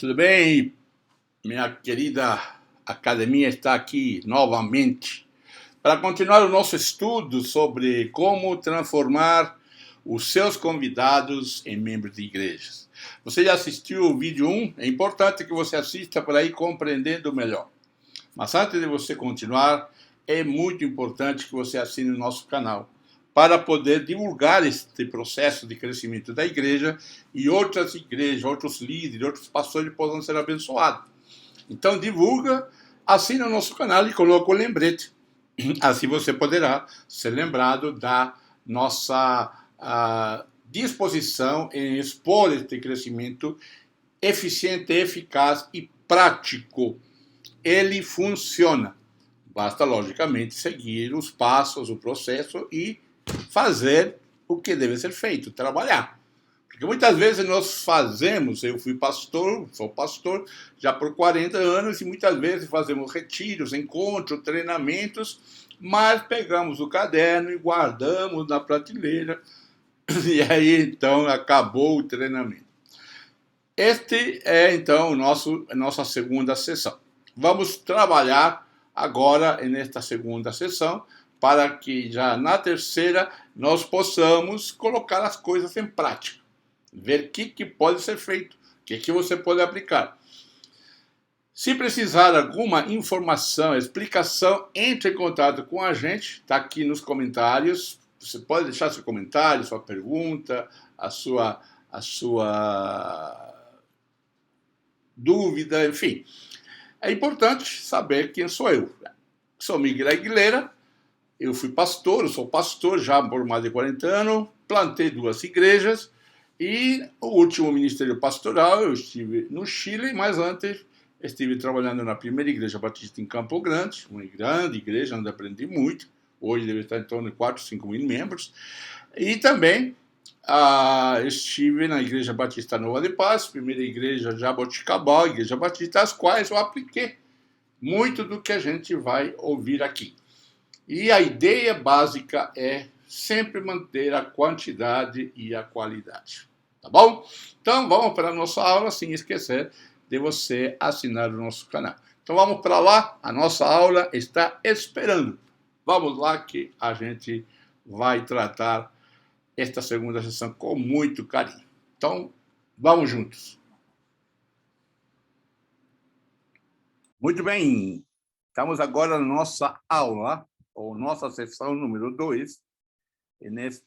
tudo bem? Minha querida academia está aqui novamente para continuar o nosso estudo sobre como transformar os seus convidados em membros de igrejas. Você já assistiu o vídeo 1? É importante que você assista para ir compreendendo melhor. Mas antes de você continuar, é muito importante que você assine o nosso canal para poder divulgar este processo de crescimento da igreja e outras igrejas, outros líderes, outros pastores possam ser abençoados. Então divulga, assina o nosso canal e coloca o lembrete. Assim você poderá ser lembrado da nossa disposição em expor este crescimento eficiente, eficaz e prático. Ele funciona. Basta, logicamente, seguir os passos, o processo e fazer o que deve ser feito, trabalhar. Porque muitas vezes nós fazemos, eu fui pastor, sou pastor já por 40 anos, e muitas vezes fazemos retiros, encontros, treinamentos, mas pegamos o caderno e guardamos na prateleira, e aí então acabou o treinamento. Este é então a nossa segunda sessão. Vamos trabalhar agora nesta segunda sessão para que já na terceira nós possamos colocar as coisas em prática. Ver o que pode ser feito, o que você pode aplicar. Se precisar alguma informação, explicação, entre em contato com a gente, está aqui nos comentários. Você pode deixar seu comentário, sua pergunta, a sua dúvida, enfim. É importante saber quem sou eu. Sou Miguel Aguilera, eu fui pastor, eu sou pastor já por mais de 40 anos, plantei 2 igrejas e o último ministério pastoral eu estive no Chile, mas antes estive trabalhando na primeira igreja batista em Campo Grande, uma grande igreja onde aprendi muito, hoje deve estar em torno de 4, 5 mil membros, e também estive na Igreja Batista Nova de Paz, primeira igreja Jaboticabal, Igreja Batista, as quais eu apliquei muito do que a gente vai ouvir aqui. E a ideia básica é sempre manter a quantidade e a qualidade. Tá bom? Então vamos para a nossa aula, sem esquecer de você assinar o nosso canal. Então vamos para lá, a nossa aula está esperando. Vamos lá que a gente vai tratar esta segunda sessão com muito carinho. Então, vamos juntos. Muito bem, estamos agora na nossa aula, ou nossa sessão número 2, e neste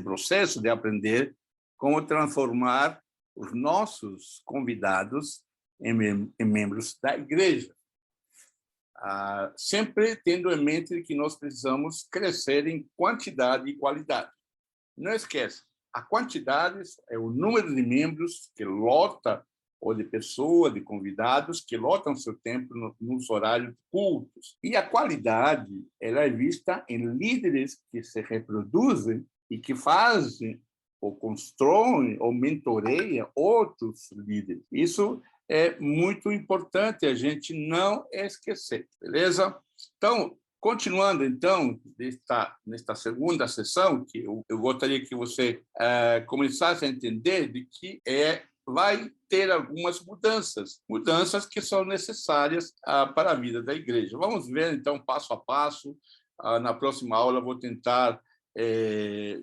processo de aprender como transformar os nossos convidados em membros da igreja. Sempre tendo em mente que nós precisamos crescer em quantidade e qualidade. Não esqueça, a quantidade é o número de membros que lota, ou de pessoas, de convidados, que lotam seu templo nos horários cultos. E a qualidade ela é vista em líderes que se reproduzem e que fazem, ou constroem, ou mentoreiam outros líderes. Isso é muito importante a gente não esquecer, beleza? Então, continuando, então, nesta segunda sessão, que eu gostaria que você começasse a entender de que vai ter algumas mudanças que são necessárias para a vida da igreja. Vamos ver, então, passo a passo. Na próxima aula, eu vou tentar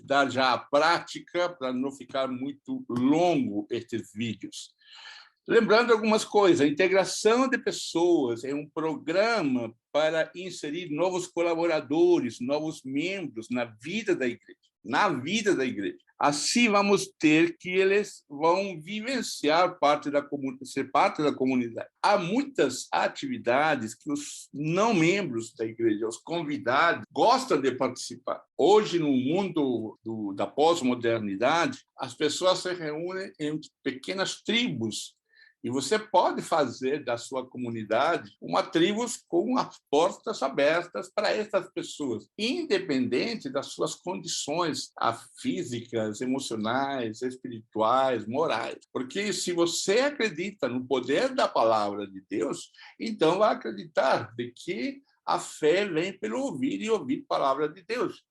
dar já a prática para não ficar muito longo estes vídeos. Lembrando algumas coisas, a integração de pessoas é um programa para inserir novos colaboradores, novos membros na vida da igreja. Assim vamos ter que eles vão vivenciar ser parte da comunidade. Há muitas atividades que os não membros da igreja, os convidados, gostam de participar. Hoje, no mundo da pós-modernidade, as pessoas se reúnem em pequenas tribos. E você pode fazer da sua comunidade uma tribo com as portas abertas para essas pessoas, independente das suas condições físicas, emocionais, espirituais, morais. Porque se você acredita no poder da palavra de Deus, então vai acreditar de que a fé vem pelo ouvir e ouvir a palavra de Deus.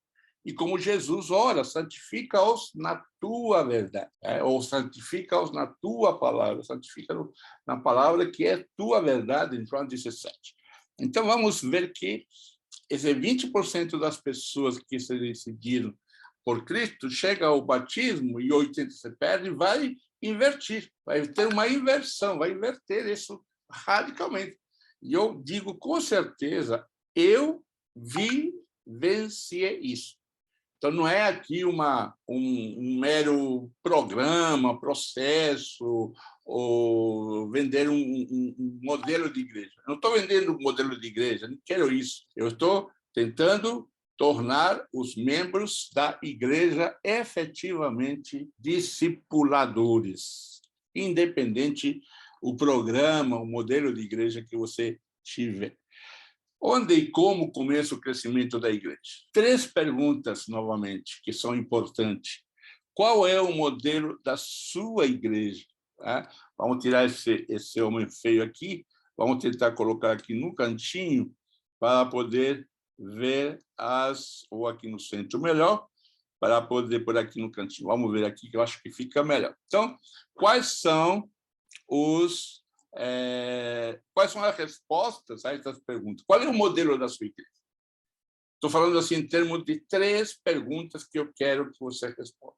E como Jesus ora, santifica-os na tua verdade, ou santifica-os na tua palavra, santifica-os na palavra que é tua verdade, em João 17. Então, vamos ver que esse 20% das pessoas que se decidiram por Cristo chega ao batismo e 80% se perde, vai invertir, vai ter uma inversão, vai inverter isso radicalmente. E eu digo com certeza, eu vivenciei isso. Então, não é aqui um mero programa, processo, ou vender um modelo de igreja. Eu não estou vendendo um modelo de igreja, não quero isso. Eu estou tentando tornar os membros da igreja efetivamente discipuladores, independente o programa, o modelo de igreja que você tiver. Onde e como começa o crescimento da igreja? 3 perguntas, novamente, que são importantes. Qual é o modelo da sua igreja? Vamos tirar esse homem feio aqui, vamos tentar colocar aqui no cantinho para poder ver ou aqui no centro melhor, para poder pôr aqui no cantinho. Vamos ver aqui, que eu acho que fica melhor. Então, quais são as respostas a essas perguntas? Qual é o modelo da sua igreja? Estou falando assim em termos de 3 perguntas que eu quero que você responda.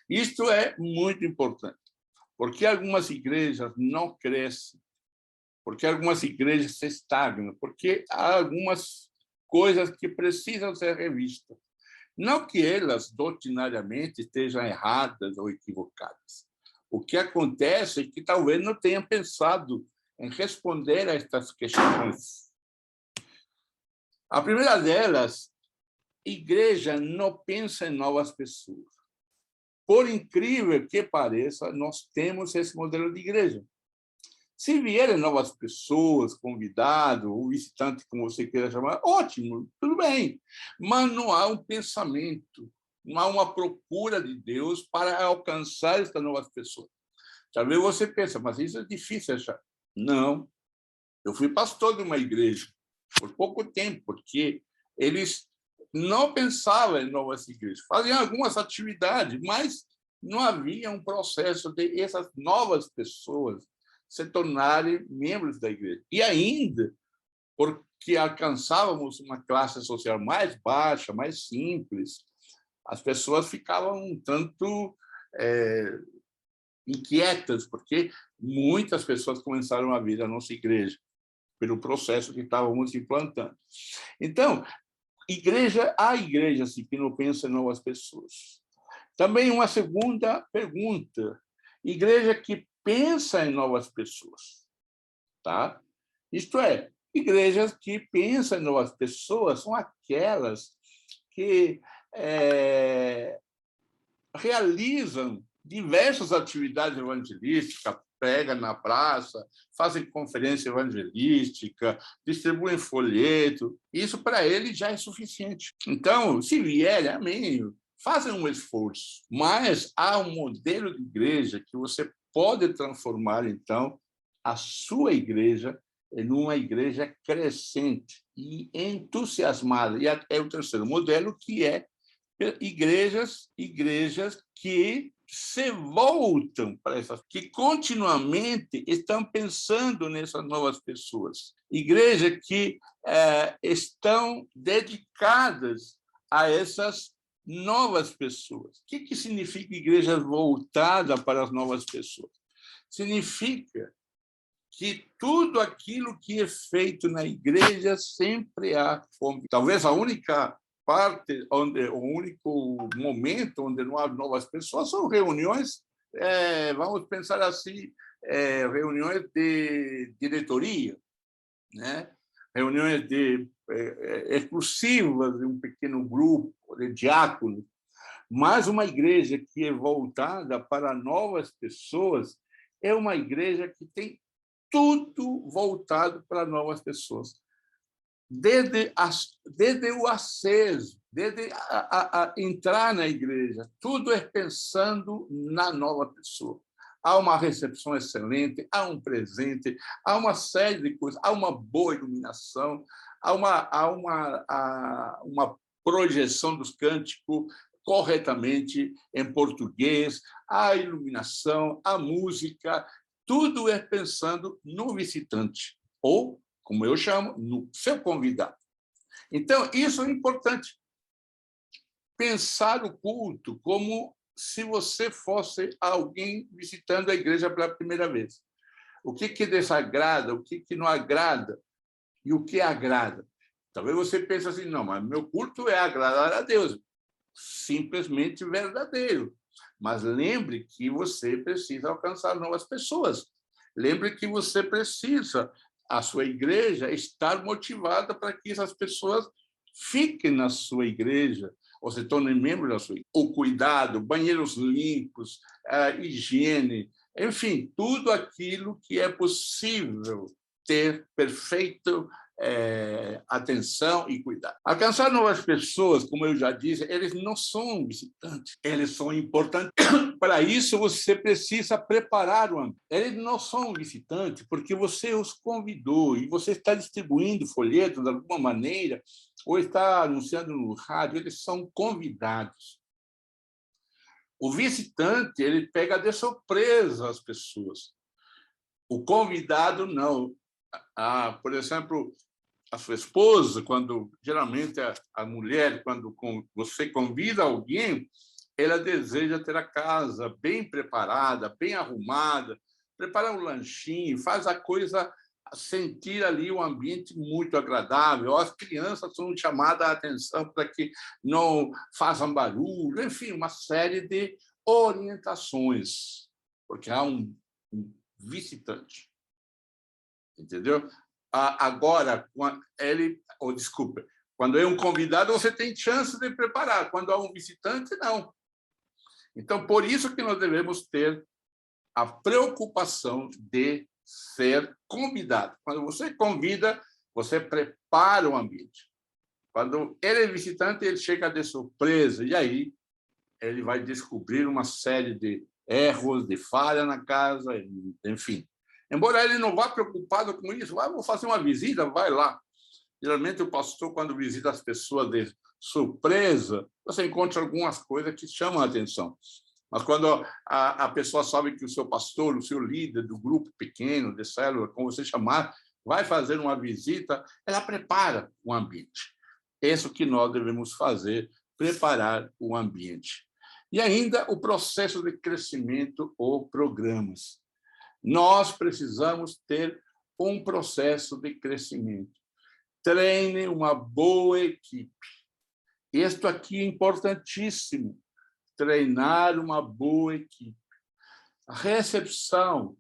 Isto é muito importante, porque algumas igrejas não crescem, porque algumas igrejas se estagnam, porque há algumas coisas que precisam ser revistas. Não que elas, doutrinariamente, estejam erradas ou equivocadas. O que acontece é que talvez não tenham pensado em responder a estas questões. A primeira delas, igreja não pensa em novas pessoas. Por incrível que pareça, nós temos esse modelo de igreja. Se vierem novas pessoas, convidado ou visitante, como você queira chamar, ótimo, tudo bem. Mas não há um pensamento, não há uma procura de Deus para alcançar essas novas pessoas. Talvez você pense, mas isso é difícil achar. Não. Eu fui pastor de uma igreja por pouco tempo, porque eles não pensavam em novas igrejas. Faziam algumas atividades, mas não havia um processo de essas novas pessoas se tornarem membros da igreja. E ainda, porque alcançávamos uma classe social mais baixa, mais simples, as pessoas ficavam um tanto inquietas, porque muitas pessoas começaram a vir à nossa igreja pelo processo que estávamos implantando. Então, há igrejas que não pensam em novas pessoas. Também uma segunda pergunta, igreja que pensa em novas pessoas, tá? Isto é, igrejas que pensam em novas pessoas são aquelas que realizam diversas atividades evangelísticas, pregam na praça, fazem conferência evangelística, distribuem folheto. Isso, para eles, já é suficiente. Então, se vierem, amém, fazem um esforço. Mas há um modelo de igreja que você pode transformar, então, a sua igreja em uma igreja crescente e entusiasmada. E é o terceiro modelo, que é igrejas que se voltam para essas, que continuamente estão pensando nessas novas pessoas. Igrejas que estão dedicadas a essas novas pessoas. O que significa igreja voltada para as novas pessoas? Significa que tudo aquilo que é feito na igreja sempre há convite. Talvez a única parte, o único momento onde não há novas pessoas são reuniões, vamos pensar assim, reuniões de diretoria, né? Reuniões exclusivas de um pequeno grupo de diáconos. Mas uma igreja que é voltada para novas pessoas é uma igreja que tem tudo voltado para novas pessoas. Desde o aceso, desde a entrar na igreja, tudo é pensando na nova pessoa. Há uma recepção excelente, há um presente, há uma série de coisas, há uma boa iluminação, há uma projeção dos cânticos corretamente em português, a iluminação, a música, tudo é pensando no visitante, ou, como eu chamo, no seu convidado. Então, isso é importante. Pensar o culto como se você fosse alguém visitando a igreja pela primeira vez. O que desagrada, o que não agrada e o que agrada. Talvez você pense assim, não, mas meu culto é agradar a Deus. Simplesmente verdadeiro. Mas lembre que você precisa alcançar novas pessoas. Lembre que você precisa, a sua igreja, estar motivada para que essas pessoas fiquem na sua igreja, ou se tornem membros da sua igreja. O cuidado, banheiros limpos, a higiene, enfim, tudo aquilo que é possível ter perfeito atenção e cuidado. Alcançar novas pessoas, como eu já disse, eles não são visitantes, eles são importantes. Para isso, você precisa preparar o ambiente. Eles não são visitantes porque você os convidou e você está distribuindo folhetos de alguma maneira ou está anunciando no rádio, eles são convidados. O visitante, ele pega de surpresa as pessoas. O convidado, não. Por exemplo, a sua esposa, geralmente a mulher, quando você convida alguém, ela deseja ter a casa bem preparada, bem arrumada, prepara um lanchinho, faz a coisa sentir ali um ambiente muito agradável. As crianças são chamadas a atenção para que não façam barulho, enfim, uma série de orientações, porque há um visitante. Entendeu? Agora, quando é um convidado, você tem chance de preparar. Quando há um visitante, não. Então, por isso que nós devemos ter a preocupação de ser convidado. Quando você convida, você prepara o ambiente. Quando ele é visitante, ele chega de surpresa, e aí ele vai descobrir uma série de erros, de falha na casa, enfim. Embora ele não vá preocupado com isso, vou fazer uma visita, vai lá. Geralmente, o pastor, quando visita as pessoas de surpresa, você encontra algumas coisas que chamam a atenção. Mas quando a pessoa sabe que o seu pastor, o seu líder do grupo pequeno, de célula, como você chamar, vai fazer uma visita, ela prepara o ambiente. Isso que nós devemos fazer, preparar o ambiente. E ainda o processo de crescimento ou programas. Nós precisamos ter um processo de crescimento. Treine uma boa equipe. Isto aqui é importantíssimo, treinar uma boa equipe. A recepção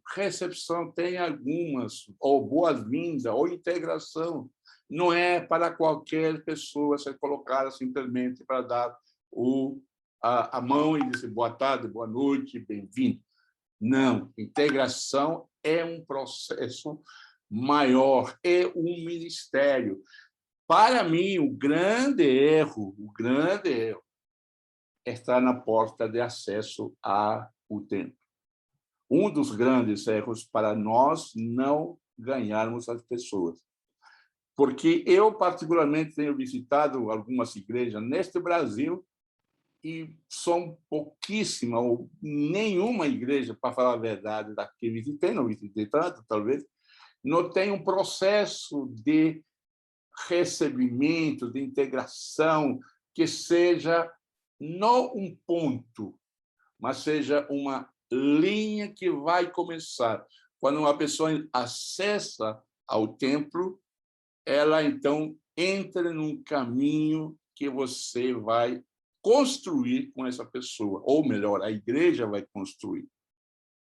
tem algumas, ou boas-vindas, ou integração. Não é para qualquer pessoa ser colocada simplesmente para dar a mão e dizer boa tarde, boa noite, bem-vindo. Não, integração é um processo maior, é um ministério. Para mim, o grande erro é estar na porta de acesso ao templo. Um dos grandes erros para nós não ganharmos as pessoas. Porque eu, particularmente, tenho visitado algumas igrejas neste Brasil e são pouquíssima ou nenhuma igreja, para falar a verdade, da que visitei, não visitei tanto, talvez, não tem um processo de recebimento, de integração, que seja não um ponto, mas seja uma linha que vai começar. Quando uma pessoa acessa ao templo, ela, então, entra num caminho que você vai construir com essa pessoa, ou melhor, a igreja vai construir.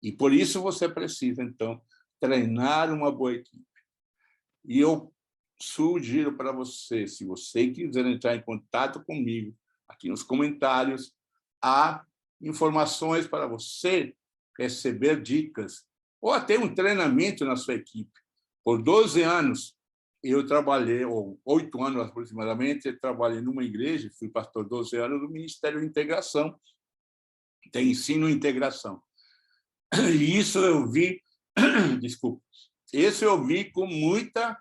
E por isso você precisa, então, treinar uma boa equipe. E eu sugiro para você, se você quiser entrar em contato comigo, aqui nos comentários, há informações para você receber dicas, ou até um treinamento na sua equipe. Por 12 anos, eu trabalhei, ou 8 anos aproximadamente, eu trabalhei numa igreja, fui pastor 12 anos do Ministério de Integração, tem ensino e integração. E isso eu vi, desculpa, isso eu vi com muita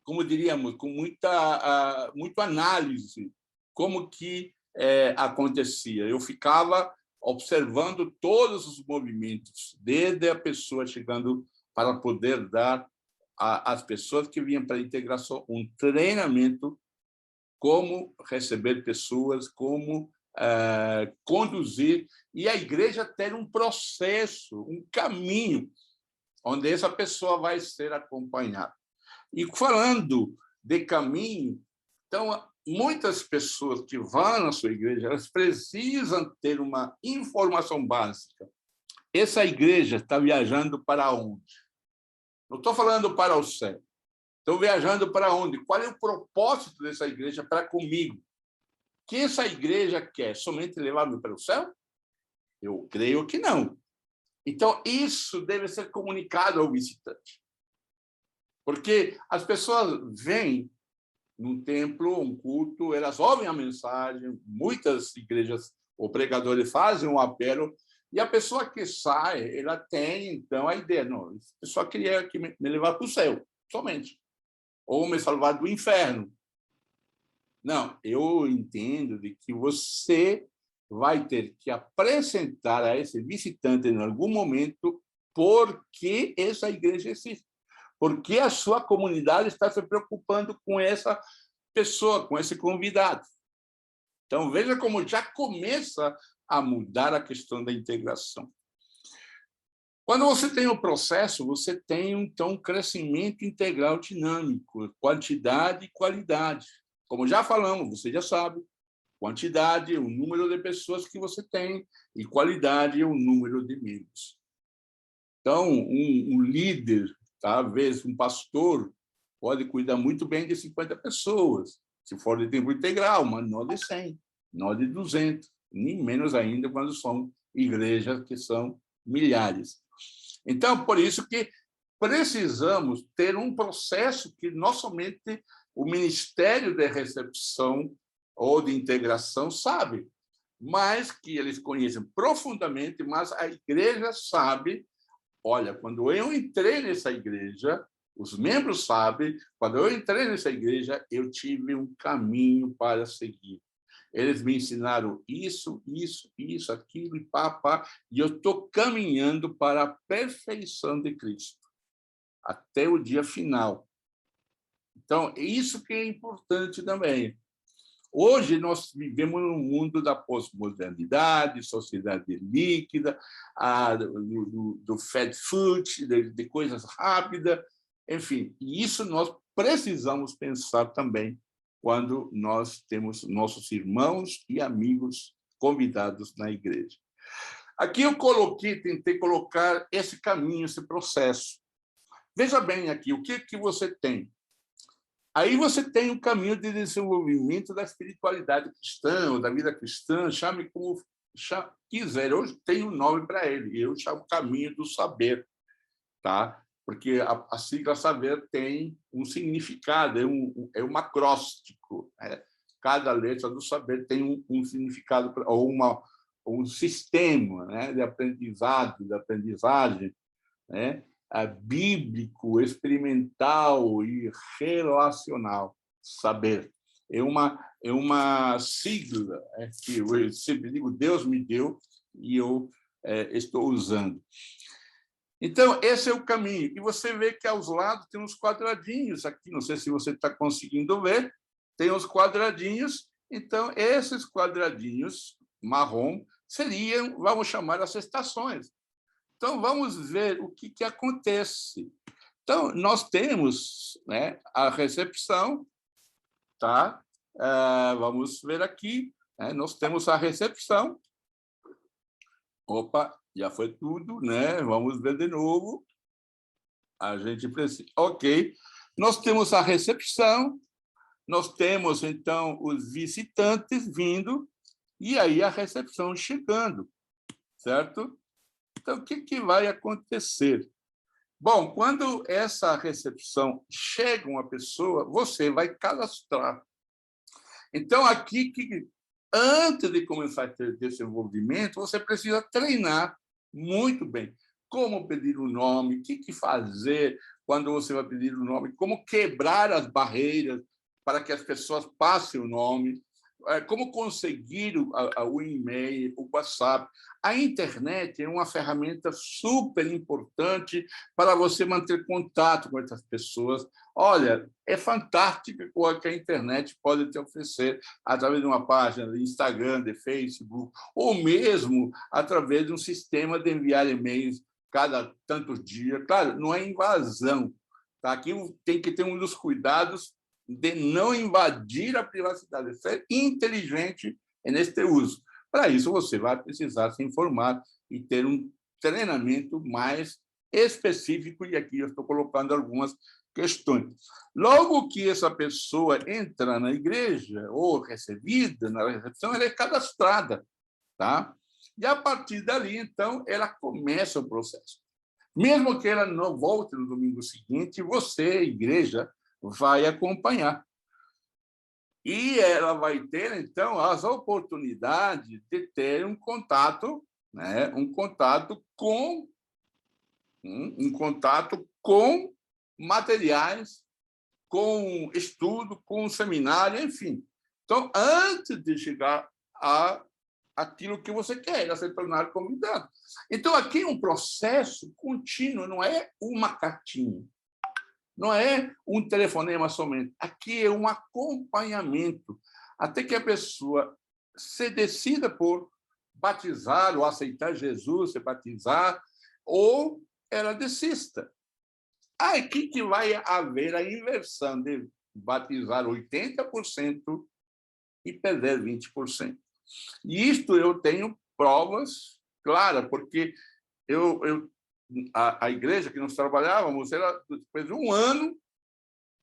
como diríamos, com muita análise, como que acontecia. Eu ficava observando todos os movimentos, desde a pessoa chegando para poder dar às pessoas que vinham para a integração um treinamento, como receber pessoas, como conduzir, e a igreja ter um processo, um caminho, onde essa pessoa vai ser acompanhada. E falando de caminho, então, muitas pessoas que vão na sua igreja, elas precisam ter uma informação básica. Essa igreja está viajando para onde? Não estou falando para o céu. Estou viajando para onde? Qual é o propósito dessa igreja para comigo? Que essa igreja quer somente levar-me para o céu? Eu creio que não. Então, isso deve ser comunicado ao visitante. Porque as pessoas vêm num templo, um culto, elas ouvem a mensagem, muitas igrejas ou pregadores fazem um apelo, e a pessoa que sai, ela tem, então, a ideia, não, a pessoa queria que me levar para o céu, somente, ou me salvar do inferno. Não, eu entendo de que você vai ter que apresentar a esse visitante, em algum momento, por que essa igreja existe. Porque a sua comunidade está se preocupando com essa pessoa, com esse convidado. Então, veja como já começa a mudar a questão da integração. Quando você tem o processo, você tem, então, um crescimento integral dinâmico, quantidade e qualidade. Como já falamos, você já sabe, quantidade é o número de pessoas que você tem e qualidade é o número de membros. Então, um líder, talvez um pastor, pode cuidar muito bem de 50 pessoas, se for de tempo integral, mas não de 100, não de 200, nem menos ainda quando são igrejas que são milhares. Então, por isso que precisamos ter um processo que não somente o Ministério de Recepção ou de Integração sabe, mas que eles conhecem profundamente, mas a igreja sabe. Olha, quando eu entrei nessa igreja, os membros sabem, quando eu entrei nessa igreja, eu tive um caminho para seguir. Eles me ensinaram isso, aquilo, e e eu estou caminhando para a perfeição de Cristo, até o dia final. Então, é isso que é importante também. Hoje, nós vivemos num mundo da pós-modernidade, sociedade líquida, do fast food, de coisas rápidas, enfim. E isso nós precisamos pensar também quando nós temos nossos irmãos e amigos convidados na igreja. Aqui eu tentei colocar esse caminho, esse processo. Veja bem aqui, o que você tem? Aí você tem um caminho de desenvolvimento da espiritualidade cristã, ou da vida cristã, chame como quiser. Eu tenho um nome para ele, eu chamo caminho do saber, tá? Porque a sigla saber tem um significado, é um acróstico, né? Cada letra do saber tem um significado, ou um sistema, né, de aprendizado, de aprendizagem, né? Bíblico, experimental e relacional. Saber é uma sigla que eu sempre digo, Deus me deu e eu estou usando. Então, esse é o caminho. E você vê que aos lados tem uns quadradinhos aqui, não sei se você está conseguindo ver, tem uns quadradinhos. Então, esses quadradinhos marrom seriam, vamos chamar, as estações. Então, vamos ver o que acontece. Então, nós temos, né, a recepção, tá? Vamos ver aqui, né? Nós temos a recepção. Opa, já foi tudo, né? Vamos ver de novo. A gente precisa. Ok. Nós temos a recepção, nós temos, então, os visitantes vindo, e aí a recepção chegando, certo? Então, o que vai acontecer? Bom, quando essa recepção chega uma pessoa, você vai cadastrar. Então, aqui, antes de começar a ter desenvolvimento, você precisa treinar muito bem. Como pedir o nome, o que fazer, quando você vai pedir o nome, como quebrar as barreiras para que as pessoas passem o nome, como conseguir o e-mail, o WhatsApp. A internet é uma ferramenta super importante para você manter contato com essas pessoas. Olha, é fantástico o que a internet pode te oferecer através de uma página de Instagram, de Facebook, ou mesmo através de um sistema de enviar e-mails cada tantos dias. Claro, não é invasão. Tá? Aqui tem que ter um dos cuidados de não invadir a privacidade, ser inteligente neste uso. Para isso, você vai precisar se informar e ter um treinamento mais específico, e aqui eu estou colocando algumas questões. Logo que essa pessoa entra na igreja ou recebida na recepção, ela é cadastrada, tá? E, a partir dali, então, ela começa o processo. Mesmo que ela não volte no domingo seguinte, você, igreja, vai acompanhar. E ela vai ter, então, as oportunidades de ter um contato, né? um contato com materiais, com estudo, com seminário, enfim. Então, antes de chegar a aquilo que você quer, a se tornar convidado. Então, aqui é um processo contínuo, não é uma cartinha. Não é um telefonema somente. Aqui é um acompanhamento, até que a pessoa se decida por batizar ou aceitar Jesus, se batizar, ou ela desista. Aqui que vai haver a inversão de batizar 80% e perder 20%. E isto eu tenho provas claras, porque a igreja que nós trabalhávamos, depois de um ano,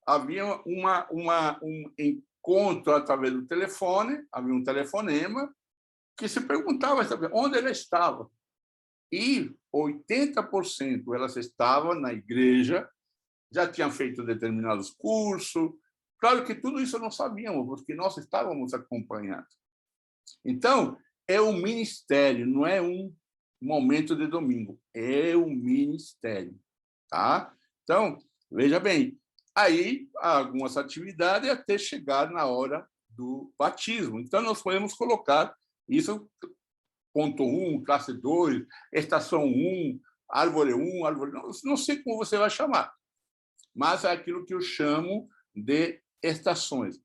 havia um encontro através do telefone, havia um telefonema, que se perguntava onde ela estava. E 80% elas estavam na igreja, já tinham feito determinados cursos. Claro que tudo isso nós sabíamos, porque nós estávamos acompanhando. Então, é um ministério, não é um momento de domingo, é um ministério. Tá? Então, veja bem, aí há algumas atividades até chegar na hora do batismo. Então, nós podemos colocar isso, ponto 1, classe 2, estação 1, árvore 1, árvore 2, não sei como você vai chamar, mas é aquilo que eu chamo de estações.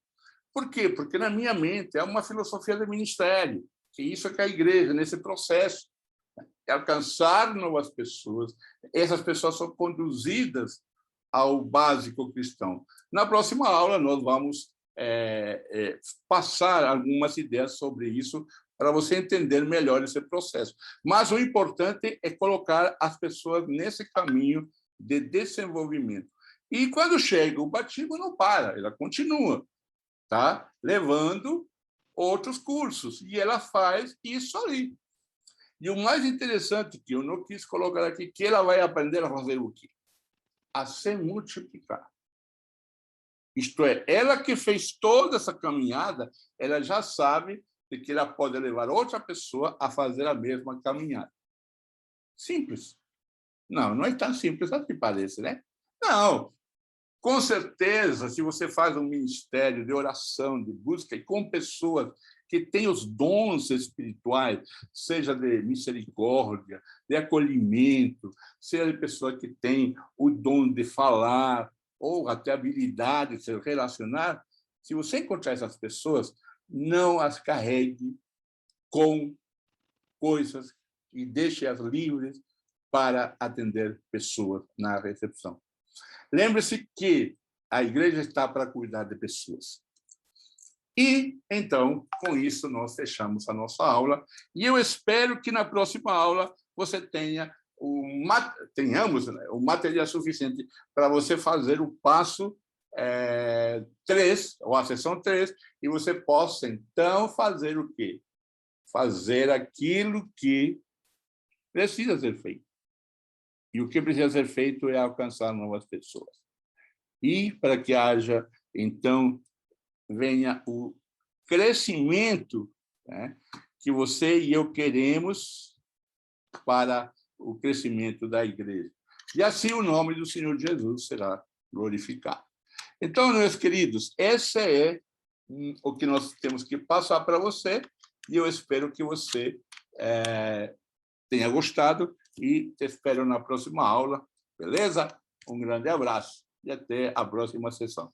Por quê? Porque, na minha mente, é uma filosofia de ministério, que isso é que a igreja, nesse processo, é alcançar novas pessoas. Essas pessoas são conduzidas ao básico cristão. Na próxima aula, nós vamos passar algumas ideias sobre isso para você entender melhor esse processo. Mas o importante é colocar as pessoas nesse caminho de desenvolvimento. E, quando chega o batismo, não para, ela continua, tá? Levando outros cursos, e ela faz isso ali. E o mais interessante, que eu não quis colocar aqui, que ela vai aprender a fazer o quê? A se multiplicar. Isto é, ela que fez toda essa caminhada, ela já sabe de que ela pode levar outra pessoa a fazer a mesma caminhada. Simples. Não, não é tão simples assim parece, né? Não. Com certeza, se você faz um ministério de oração, de busca, e com pessoas que têm os dons espirituais, seja de misericórdia, de acolhimento, seja de pessoa que tem o dom de falar, ou até habilidade de se relacionar, se você encontrar essas pessoas, não as carregue com coisas e deixe-as livres para atender pessoas na recepção. Lembre-se que a igreja está para cuidar de pessoas. E, então, com isso, nós fechamos a nossa aula. E eu espero que na próxima aula você tenhamos, né, o material suficiente para você fazer o passo 3, ou a sessão 3, e você possa, então, fazer o quê? Fazer aquilo que precisa ser feito. E o que precisa ser feito é alcançar novas pessoas. E para que haja, então, venha o crescimento, né, que você e eu queremos para o crescimento da igreja. E assim o nome do Senhor Jesus será glorificado. Então, meus queridos, esse é o que nós temos que passar para você, e eu espero que você tenha gostado, e te espero na próxima aula, beleza? Um grande abraço e até a próxima sessão.